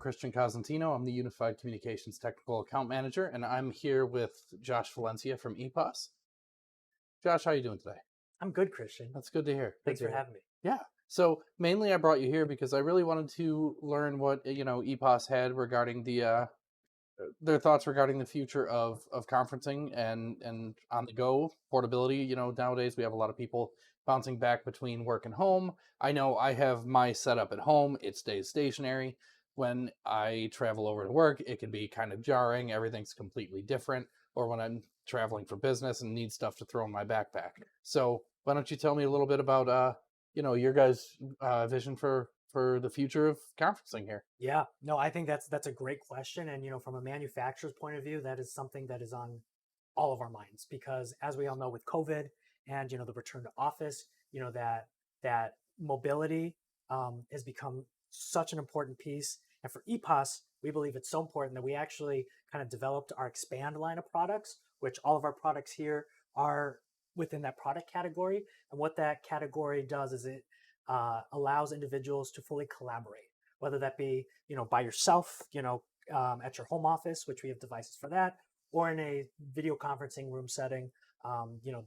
Christian Cosentino. I'm the Unified Communications Technical Account Manager, and I'm here with Josh Valencia from EPOS. Josh, how are you doing today? I'm good, Christian. That's good to hear. Thanks for having me. Yeah. So mainly I brought you here because I really wanted to learn what, EPOS had regarding their thoughts regarding the future of conferencing and on the go portability. Nowadays we have a lot of people bouncing back between work and home. I know I have my setup at home. It stays stationary. When I travel over to work, it can be kind of jarring. Everything's completely different. Or when I'm traveling for business and need stuff to throw in my backpack. So why don't you tell me a little bit about your guys' vision for the future of conferencing here? Yeah, no, I think that's a great question, and from a manufacturer's point of view, that is something that is on all of our minds because, as we all know, with COVID and the return to office, that mobility has become such an important piece. And for EPOS, we believe it's so important that we actually kind of developed our Expand line of products, which all of our products here are within that product category. And what that category does is it allows individuals to fully collaborate, whether that be by yourself, at your home office, which we have devices for that, or in a video conferencing room setting,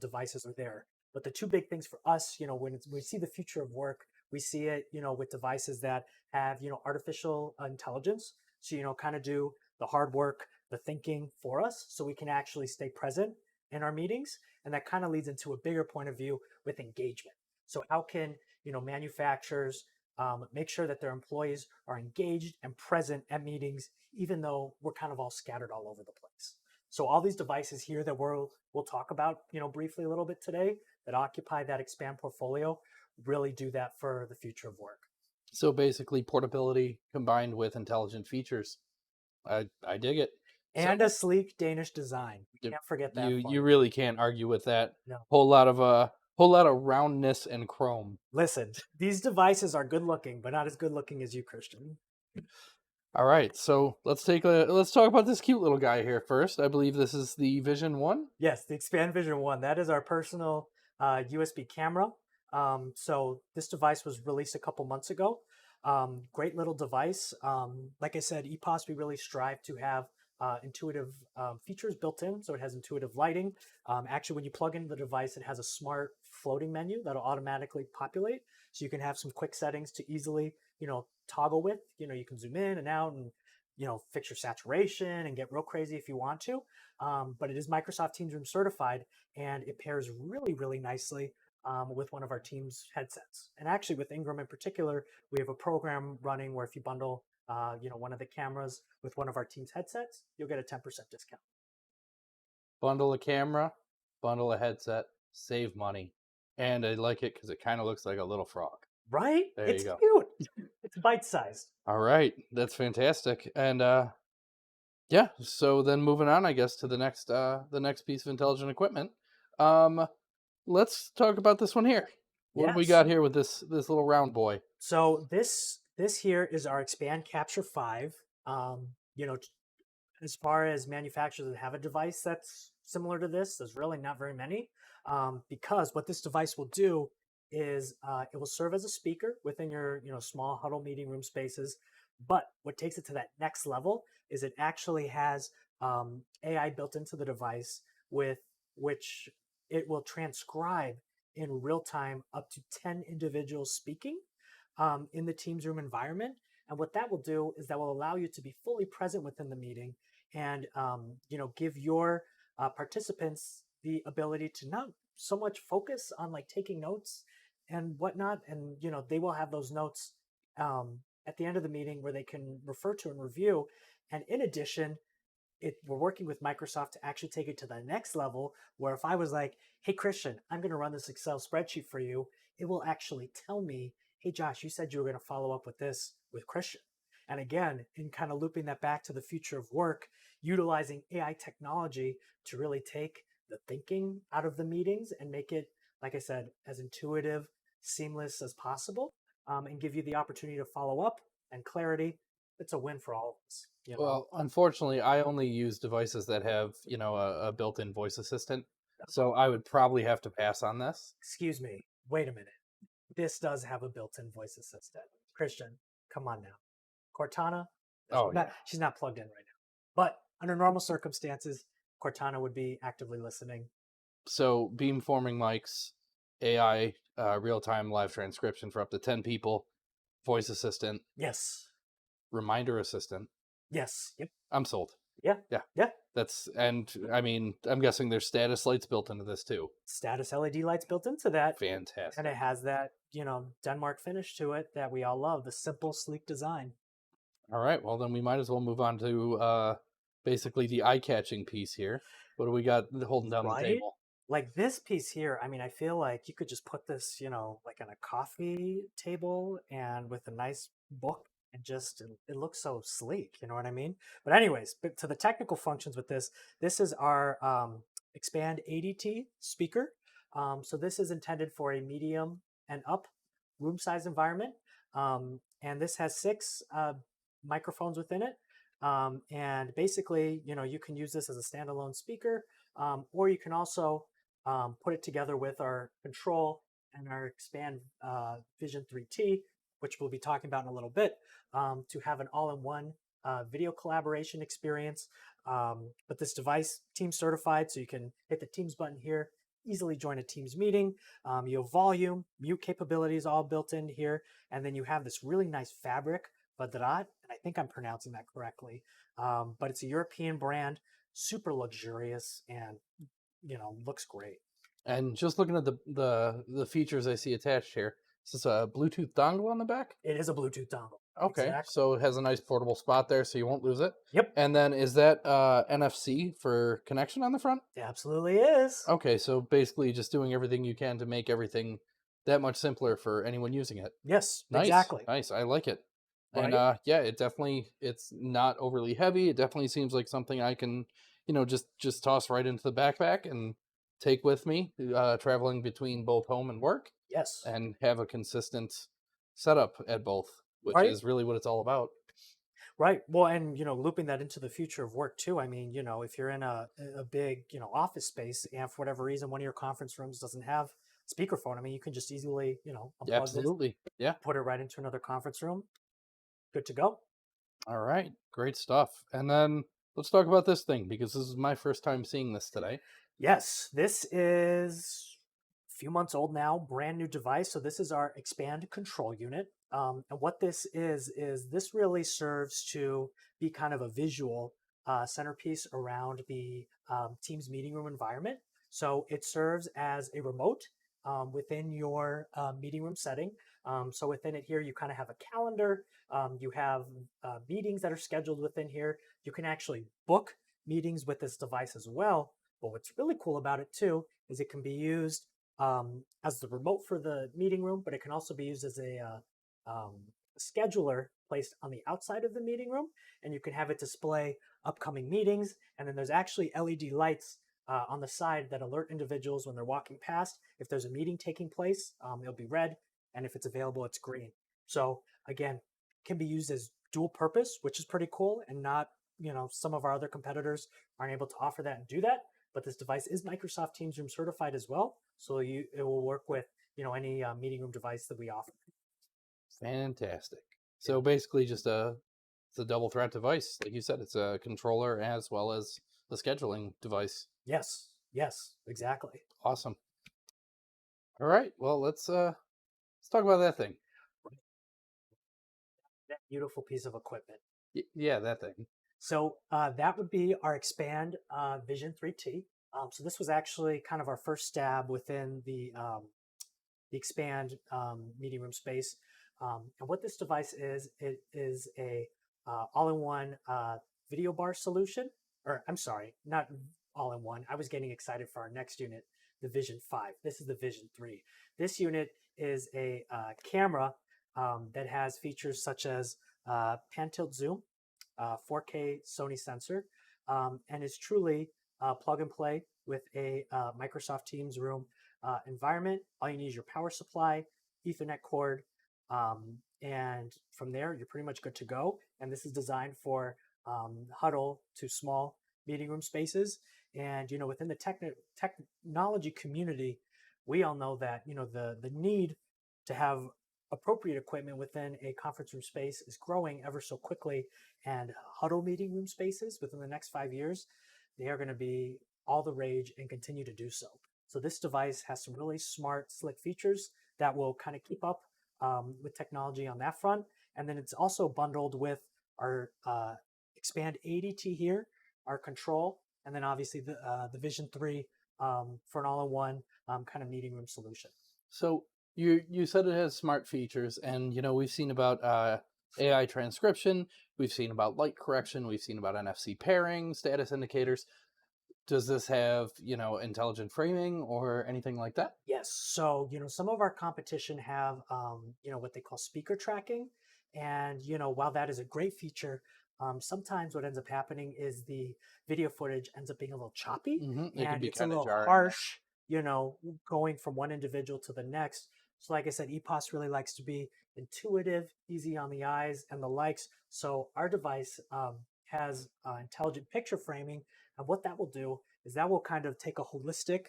devices are there. But the two big things for us, when we see the future of work, we see it, with devices that have, artificial intelligence. So, kind of do the hard work, the thinking for us, so we can actually stay present in our meetings. And that kind of leads into a bigger point of view with engagement. So how can, manufacturers make sure that their employees are engaged and present at meetings, even though we're kind of all scattered all over the place. So all these devices here that we'll talk about, briefly a little bit today that occupy that Expand portfolio really do that for the future of work. So basically portability combined with intelligent features. I dig it. And a sleek Danish design. We can't forget that. You really can't argue with that. No. Whole lot of roundness and chrome. Listen, these devices are good looking, but not as good looking as you, Christian. All right, so let's talk about this cute little guy here first. I believe this is the Vision 1. Yes, the Expand Vision 1. That is our personal USB camera. So this device was released a couple months ago. Great little device. Like I said, EPOS, we really strive to have intuitive features built in. So it has intuitive lighting. Actually, when you plug in the device, it has a smart floating menu that'll automatically populate. So you can have some quick settings to easily, toggle with. You can zoom in and out and, fix your saturation and get real crazy if you want to. But it is Microsoft Teams Room certified, and it pairs really, really nicely with one of our Teams headsets. And actually with Ingram in particular, we have a program running where if you bundle one of the cameras with one of our Teams headsets, you'll get a 10% discount. Bundle a camera, bundle a headset, save money. And I like it because it kind of looks like a little frog. Right? There It's you go. cute. It's bite-sized. All right, that's fantastic. And yeah, so then moving on, I guess, to the next piece of intelligent equipment. Let's talk about this one here. What have we got here with this little round boy? So this here is our Expand Capture 5. As far as manufacturers that have a device that's similar to this, there's really not very many. Because what this device will do is it will serve as a speaker within your small huddle meeting room spaces. But what takes it to that next level is it actually has AI built into the device with which it will transcribe in real time up to 10 individuals speaking in the Teams room environment. And what that will do is that will allow you to be fully present within the meeting and give your participants the ability to not so much focus on like taking notes and whatnot. And they will have those notes at the end of the meeting where they can refer to and review. And in addition, we're working with Microsoft to actually take it to the next level where if I was like, hey, Christian, I'm going to run this Excel spreadsheet for you, it will actually tell me, hey, Josh, you said you were going to follow up with this with Christian. And again, in kind of looping that back to the future of work, utilizing AI technology to really take the thinking out of the meetings and make it, like I said, as intuitive, seamless as possible, and give you the opportunity to follow up and clarity. It's a win for all of us. Well, unfortunately, I only use devices that have, a built-in voice assistant. So I would probably have to pass on this. Excuse me. Wait a minute. This does have a built-in voice assistant. Christian, come on now. Cortana, Oh yeah. She's not plugged in right now. But under normal circumstances, Cortana would be actively listening. So beamforming mics, AI, real time live transcription for up to 10 people, voice assistant, Yes. reminder assistant. Yes. Yep. I'm sold. Yeah. Yeah. Yeah. That's, and I mean, I'm guessing there's status lights built into this too. Status LED lights built into that. Fantastic. And it has that, Denmark finish to it that we all love, the simple, sleek design. All right. Well, then we might as well move on to basically the eye catching piece here. What do we got holding down the Right? table? Like this piece here, I mean, I feel like you could just put this, like on a coffee table and with a nice book and just, it looks so sleek, you know what I mean? But anyways, but to the technical functions with this is our Expand ADT speaker. So this is intended for a medium and up room size environment. And this has 6 microphones within it. And basically, you can use this as a standalone speaker, or you can also put it together with our control and our Expand Vision 3T, which we'll be talking about in a little bit, to have an all-in-one video collaboration experience. But this device, Teams certified, so you can hit the Teams button here, easily join a Teams meeting. You have volume, mute capabilities all built in here, and then you have this really nice fabric, Badrat, and I think I'm pronouncing that correctly. But it's a European brand, super luxurious, and looks great. And just looking at the features I see attached here, is this a Bluetooth dongle on the back? It is a Bluetooth dongle. Okay, Exactly. so it has a nice portable spot there, so you won't lose it. Yep. And then is that NFC for connection on the front? It absolutely is. Okay, so basically just doing everything you can to make everything that much simpler for anyone using it. Yes, Nice, exactly. nice. I like it. And Right? yeah, it's not overly heavy. It definitely seems like something I can, just toss right into the backpack and take with me, traveling between both home and work, Yes. and have a consistent setup at both, which Right? is really what it's all about. Right. Well, and looping that into the future of work too. I mean, if you're in a big office space and for whatever reason one of your conference rooms doesn't have speakerphone, I mean, you can just easily unplug this, Absolutely. Yeah. put it right into another conference room, good to go. All right. Great stuff. And then let's talk about this thing because this is my first time seeing this today. Yes, this is a few months old now, brand new device. So this is our Expand control unit. And what this is this really serves to be kind of a visual centerpiece around the Teams meeting room environment. So it serves as a remote within your meeting room setting. So within it here, you kind of have a calendar. You have meetings that are scheduled within here. You can actually book meetings with this device as well. But what's really cool about it too is it can be used as the remote for the meeting room, but it can also be used as a scheduler placed on the outside of the meeting room, and you can have it display upcoming meetings. And then there's actually LED lights on the side that alert individuals when they're walking past. If there's a meeting taking place, it'll be red, and if it's available, it's green. So again, can be used as dual purpose, which is pretty cool, and not some of our other competitors aren't able to offer that and do that. But this device is Microsoft Teams Room certified as well, so it will work with any meeting room device that we offer. Fantastic. So basically, it's a double threat device, like you said. It's a controller as well as the scheduling device. Yes, exactly. Awesome. All right. Well, let's talk about that thing. That beautiful piece of equipment. Yeah, that thing. So that would be our Expand Vision 3T. So this was actually kind of our first stab within the Expand meeting room space. And what this device is, it is a all-in-one video bar solution. Or I'm sorry, not all-in-one. I was getting excited for our next unit, the Vision 5. This is the Vision 3. This unit is a camera that has features such as pan-tilt zoom, 4K Sony sensor, and is truly plug and play with a Microsoft Teams Room environment. All you need is your power supply, Ethernet cord, and from there you're pretty much good to go. And this is designed for huddle to small meeting room spaces. And within the technology community, we all know that the need to have appropriate equipment within a conference room space is growing ever so quickly, and huddle meeting room spaces within the next 5 years, they are going to be all the rage and continue to do so. So this device has some really smart, slick features that will kind of keep up with technology on that front. And then it's also bundled with our Expand ADT here, our control, and then obviously the Vision 3 for an all-in-one kind of meeting room solution. So you said it has smart features, and we've seen about AI transcription, we've seen about light correction, we've seen about NFC pairing, status indicators. Does this have intelligent framing or anything like that? Yes. So, some of our competition have, what they call speaker tracking. And, while that is a great feature, sometimes what ends up happening is the video footage ends up being a little choppy It can and be it's a kind of little jarring. harsh, going from one individual to the next. So, like I said, EPOS really likes to be intuitive, easy on the eyes and the likes. So, our device has intelligent picture framing. And what that will do is that will kind of take a holistic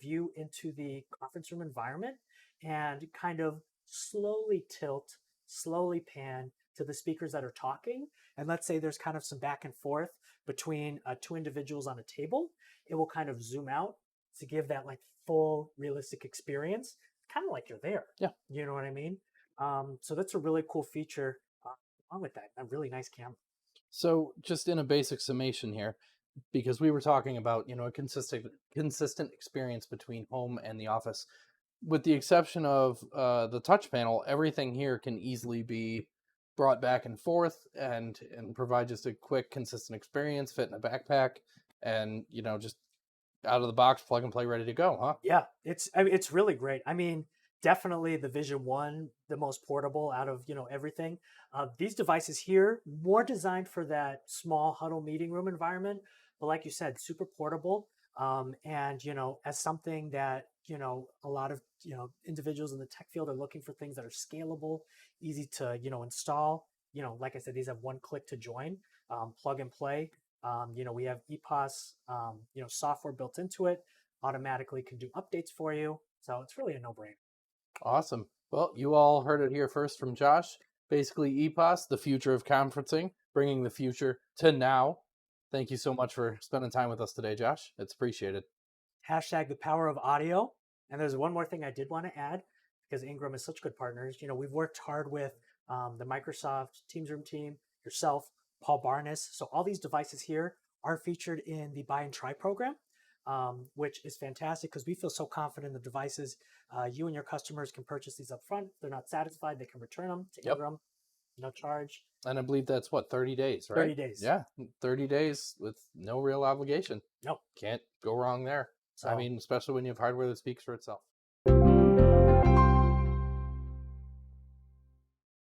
view into the conference room environment and kind of slowly tilt, slowly pan to the speakers that are talking. And let's say there's kind of some back and forth between two individuals on a table. It will kind of zoom out to give that like full realistic experience, kind of like you're there. Yeah. You know what I mean? So that's a really cool feature along with that. A really nice camera. So just in a basic summation here, because we were talking about a consistent experience between home and the office, with the exception of the touch panel, everything here can easily be brought back and forth and provide just a quick, consistent experience, fit in a backpack, and just out of the box, plug and play, ready to go, huh? Yeah, it's really great. I mean, definitely the Vision One, the most portable out of everything. These devices here, more designed for that small huddle meeting room environment, but like you said, super portable. And as something that a lot of individuals in the tech field are looking for things that are scalable, easy to install. Like I said, these have one click to join, plug and play. We have EPOS, software built into it, automatically can do updates for you. So it's really a no-brainer. Awesome. Well, you all heard it here first from Josh. Basically, EPOS, the future of conferencing, bringing the future to now. Thank you so much for spending time with us today, Josh. It's appreciated. Hashtag the power of audio. And there's one more thing I did want to add because Ingram is such good partners. We've worked hard with the Microsoft Teams Room team, yourself, Paul Barnes. So all these devices here are featured in the buy and try program, which is fantastic because we feel so confident in the devices. You and your customers can purchase these up front. If they're not satisfied, they can return them to Ingram, no charge. And I believe that's 30 days, right? 30 days. Yeah, 30 days with no real obligation. No. Can't go wrong there. So, I mean, especially when you have hardware that speaks for itself.